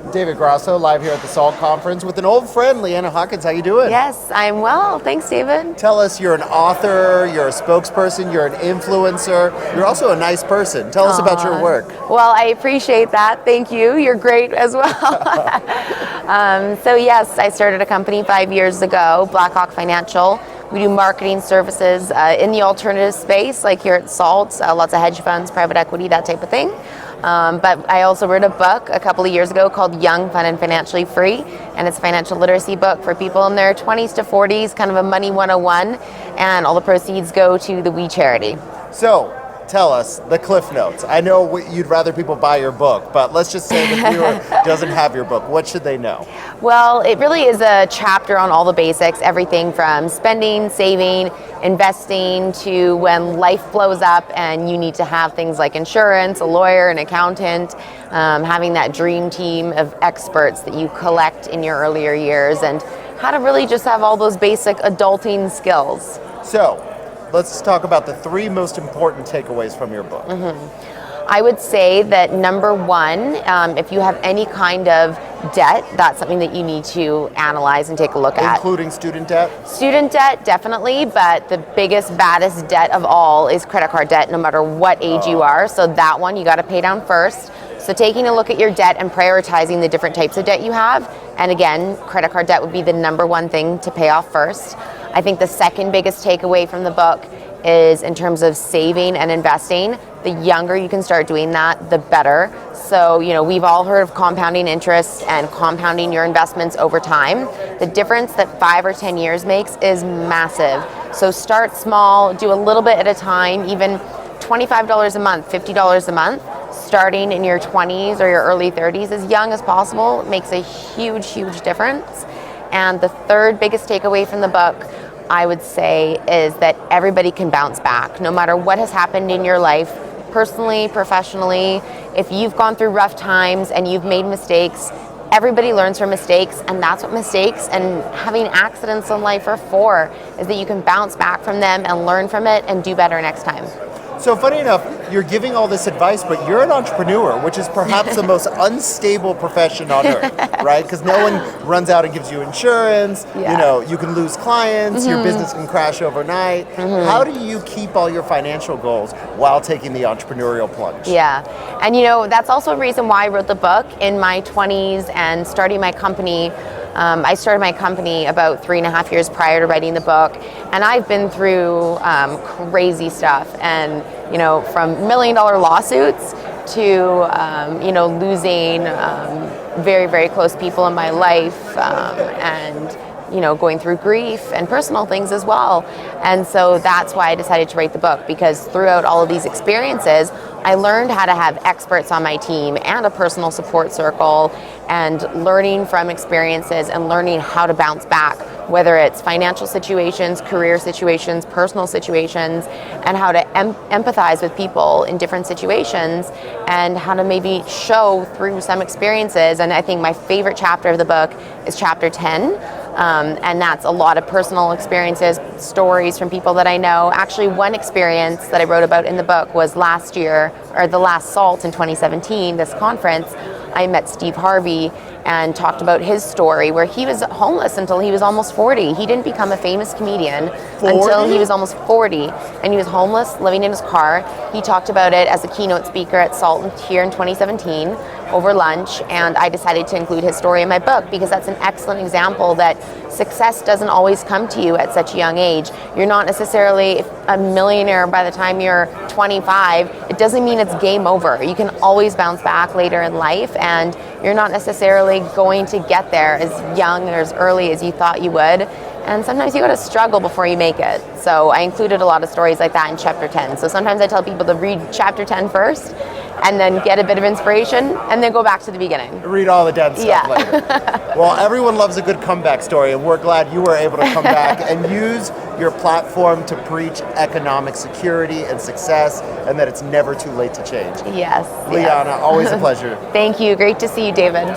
David Grasso, live here at the SALT conference with an old friend, Leanna Haakons. How you doing? Yes, I'm well. Thanks, David. Tell us, you're an author, you're a spokesperson, you're an influencer, you're also a nice person. Tell us about your work. Well, I appreciate that. Thank you. You're great as well. So yes, I started a company 5 years ago, Blackhawk Financial. We do marketing services in the alternative space, like here at SALT, lots of hedge funds, private equity, that type of thing. But I also wrote a book a couple of years ago called Young, Fun, and Financially Free, and it's a financial literacy book for people in their 20s to 40s, kind of a money 101, and all the proceeds go to the We charity. So, tell us the cliff notes. I know you'd rather people buy your book, but let's just say the viewer doesn't have your book. What should they know? Well, it really is a chapter on all the basics, everything from spending, saving, investing, to when life blows up and you need to have things like insurance, a lawyer, an accountant, having that dream team of experts that you collect in your earlier years, and how to really just have all those basic adulting skills. So, let's talk about the three most important takeaways from your book. I would say that number one, if you have any kind of debt, that's something that you need to analyze and take a look at. Including student debt? Student debt, definitely, but the biggest, baddest debt of all is credit card debt, no matter what age you are. So that one you got to pay down first. So taking a look at your debt and prioritizing the different types of debt you have. And again, credit card debt would be the number one thing to pay off first. I think the second biggest takeaway from the book is in terms of saving and investing. The younger you can start doing that, the better. So, we've all heard of compounding interest and compounding your investments over time. The difference that 5 or 10 years makes is massive. So start small, do a little bit at a time, even $25 a month, $50 a month, starting in your 20s or your early 30s, as young as possible, makes a huge, huge difference. And the third biggest takeaway from the book, I would say, is that everybody can bounce back, no matter what has happened in your life, personally, professionally. If you've gone through rough times and you've made mistakes, everybody learns from mistakes, and that's what mistakes and having accidents in life are for, is that you can bounce back from them and learn from it and do better next time. So funny enough, you're giving all this advice, but you're an entrepreneur, which is perhaps the most unstable profession on earth, right? Because no one runs out and gives you insurance. You can lose clients, your business can crash overnight. How do you keep all your financial goals while taking the entrepreneurial plunge? Yeah, and that's also a reason why I wrote the book in my 20s and starting my company. I started my company about 3.5 years prior to writing the book, and I've been through crazy stuff, and from $1 million lawsuits to losing very, very close people in my life, and going through grief and personal things as well. And so that's why I decided to write the book, because throughout all of these experiences, I learned how to have experts on my team and a personal support circle, and learning from experiences and learning how to bounce back, whether it's financial situations, career situations, personal situations, and how to empathize with people in different situations, and how to maybe show through some experiences. And I think my favorite chapter of the book is chapter 10. And that's a lot of personal experiences, stories from people that I know. Actually, one experience that I wrote about in the book was last year, or the last SALT in 2017, this conference. I met Steve Harvey and talked about his story, where he was homeless until he was almost 40. He didn't become a famous comedian until he was almost 40, and he was homeless, living in his car. He talked about it as a keynote speaker at SALT here in 2017 over lunch, and I decided to include his story in my book because that's an excellent example that success doesn't always come to you at such a young age. You're not necessarily a millionaire by the time you're 25. It doesn't mean it's game over. You can always bounce back later in life, and you're not necessarily going to get there as young or as early as you thought you would. And sometimes you got to struggle before you make it. So I included a lot of stories like that in chapter 10. So sometimes I tell people to read chapter 10 first, and then get a bit of inspiration, and then go back to the beginning. Read all the dead stuff later. Well, everyone loves a good comeback story, and we're glad you were able to come back and use your platform to preach economic security and success, and that it's never too late to change. Yes. Leanna, always a pleasure. Thank you. Great to see you, David.